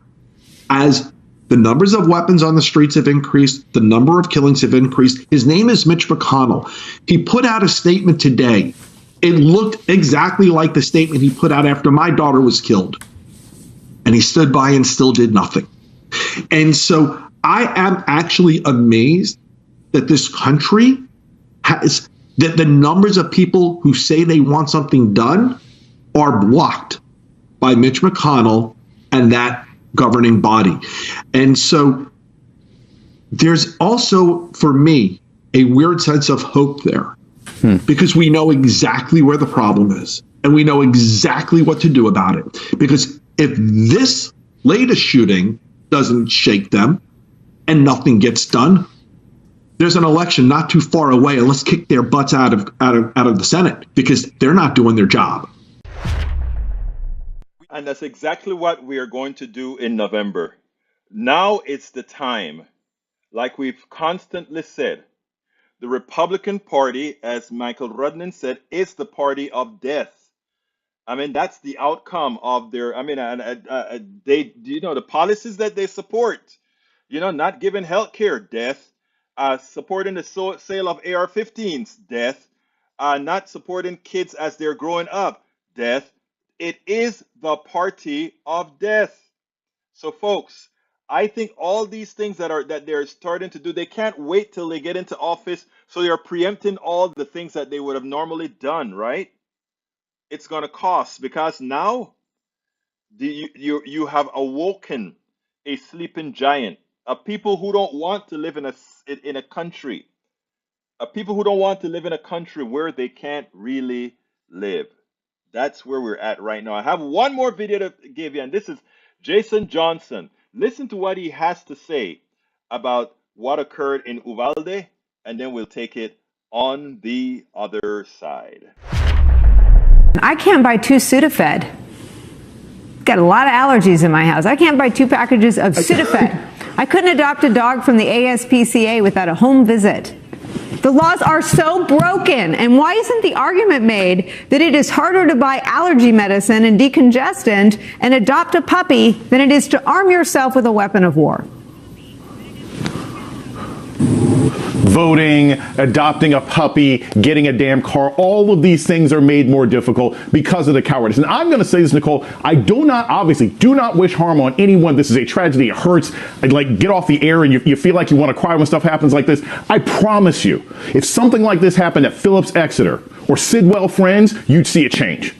as the numbers of weapons on the streets have increased, the number of killings have increased. His name is Mitch McConnell. He put out a statement today. It looked exactly like the statement he put out after my daughter was killed. And he stood by and still did nothing. And so I am actually amazed that this country has, that the numbers of people who say they want something done are blocked by Mitch McConnell and that governing body. And so there's also, for me, a weird sense of hope there, because we know exactly where the problem is and we know exactly what to do about it. Because if this latest shooting doesn't shake them and nothing gets done, there's an election not too far away, and let's kick their butts out of the Senate because they're not doing their job. And that's exactly what we are going to do in November. Now it's the time, like we've constantly said, the Republican Party, as Michael Rudnin said, is the party of death. I mean, that's the outcome of their, they, the policies that they support, not giving health care, death, supporting the sale of AR-15s, death, not supporting kids as they're growing up, death. It is the party of death. So, folks, I think all these things that they're starting to do, they can't wait till they get into office, so they're preempting all the things that they would have normally done, right? It's going to cost because now you have awoken a sleeping giant, a people who don't want to live in a country, a people who don't want to live in a country where they can't really live. That's where we're at right now. I have one more video to give you, and this is Jason Johnson. Listen to what he has to say about what occurred in Uvalde, and then we'll take it on the other side. I can't buy 2 Sudafed. Got a lot of allergies in my house. I can't buy 2 packages of Sudafed. I couldn't adopt a dog from the ASPCA without a home visit. The laws are so broken. And why isn't the argument made that it is harder to buy allergy medicine and decongestant and adopt a puppy than it is to arm yourself with a weapon of war? Voting, adopting a puppy, getting a damn car, all of these things are made more difficult because of the cowardice. And I'm going to say this, Nicole, I do not wish harm on anyone. This is a tragedy. It hurts. Like, get off the air and you feel like you want to cry when stuff happens like this. I promise you, if something like this happened at Phillips Exeter or Sidwell Friends, you'd see a change.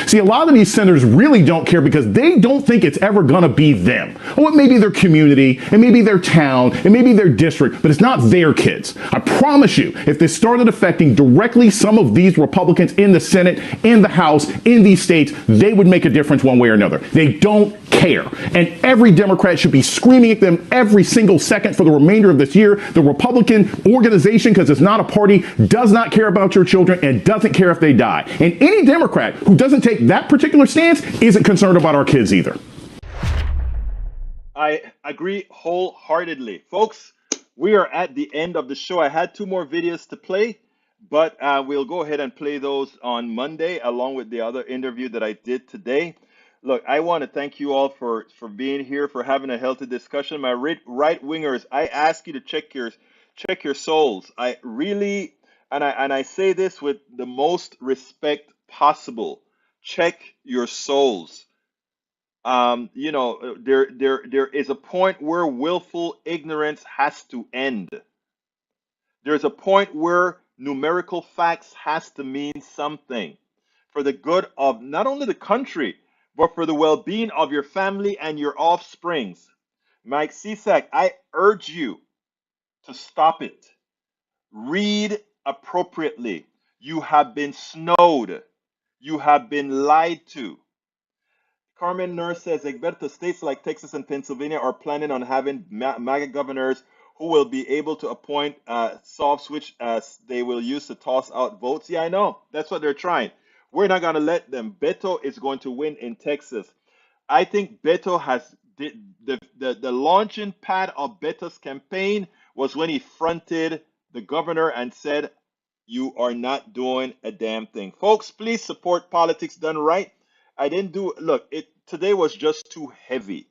See, a lot of these senators really don't care because they don't think it's ever going to be them. Oh, it may be their community, it may be their town, it may be their district, but it's not their kids. I promise you, if this started affecting directly some of these Republicans in the Senate, in the House, in these states, they would make a difference one way or another. They don't care. And every Democrat should be screaming at them every single second for the remainder of this year. The Republican organization, because it's not a party, does not care about your children and doesn't care if they die. And any Democrat who doesn't take that particular stance isn't concerned about our kids either. I agree wholeheartedly. Folks, we are at the end of the show. I had 2 more videos to play, but we'll go ahead and play those on Monday along with the other interview that I did today. Look, I want to thank you all for being here, for having a healthy discussion. My right wingers, I ask you to check your souls. I really, and I say this with the most respect possible. Check your souls. There is a point where willful ignorance has to end. There's a point where numerical facts has to mean something for the good of not only the country, but for the well-being of your family and your offsprings. Mike Cisak, I urge you to stop it. Read appropriately. You have been snowed. You have been lied to. Carmen Nurse says Egberto, states like Texas and Pennsylvania are planning on having MAGA governors who will be able to appoint soft switch as they will use to toss out votes. Yeah, I know. That's what they're trying. We're not going to let them. Beto is going to win in Texas. I think Beto has the launching pad of Beto's campaign was when he fronted the governor and said, "You are not doing a damn thing." Folks, please support Politics Done Right. I didn't do look, it today was just too heavy.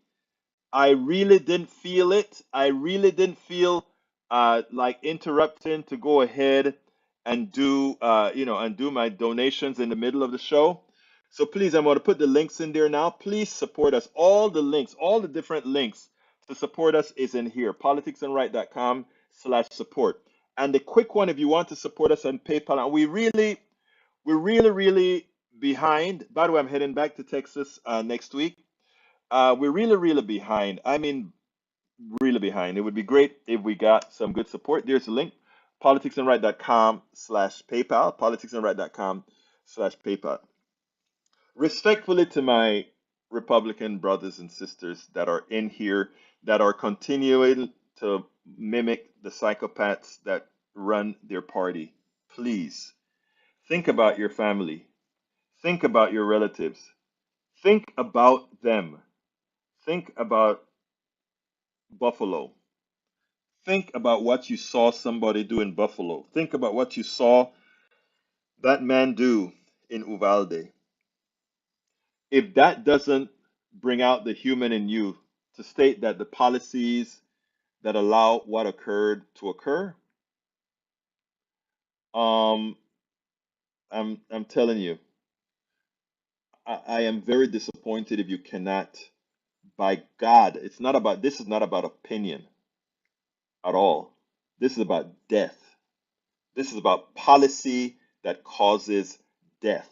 I really didn't feel it. I really didn't feel like interrupting to go ahead and do and do my donations in the middle of the show. So please, I'm going to put the links in there now. Please support us. All the links, all the different links to support us is in here. politicsandright.com/support. And the quick one, if you want to support us on PayPal, and we're really behind. By the way, I'm heading back to Texas next week. We're really behind. I mean, really behind. It would be great if we got some good support. There's a link, politicsandright.com/PayPal, politicsandright.com/PayPal. Respectfully to my Republican brothers and sisters that are in here, that are continuing to mimic the psychopaths that run their party, please think about your family. Think about your relatives. Think about them. Think about Buffalo. Think about what you saw somebody do in Buffalo. Think about what you saw that man do in Uvalde. If that doesn't bring out the human in you to state that the policies that allow what occurred to occur, um, I'm telling you, I am very disappointed if you cannot by God, this is not about opinion at all. This is about death. This is about policy that causes death.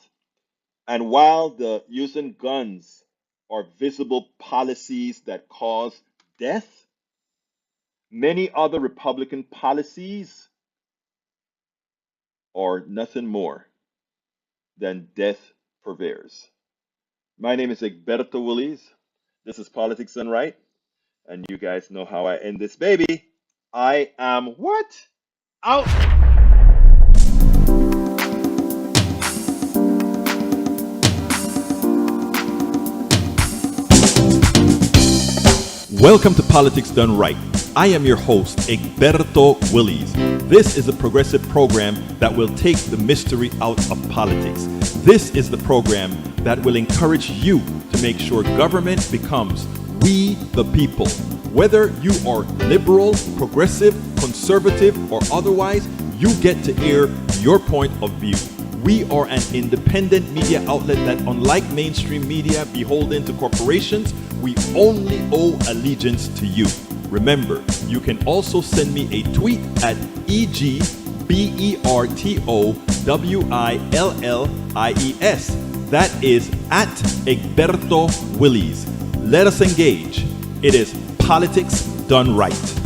And while the using guns are visible policies that cause death, many other Republican policies are nothing more than death purveyors. My name is Egberto Willies. This is Politics Done Right. And you guys know how I end this baby. I am what? Out. Welcome to Politics Done Right. I am your host, Egberto Willies. This is a progressive program that will take the mystery out of politics. This is the program that will encourage you to make sure government becomes we the people. Whether you are liberal, progressive, conservative, or otherwise, you get to air your point of view. We are an independent media outlet that, unlike mainstream media beholden to corporations, we only owe allegiance to you. Remember, you can also send me a tweet at EGBERTOWILLIES. That is at Egberto Willies. Let us engage. It is Politics Done Right.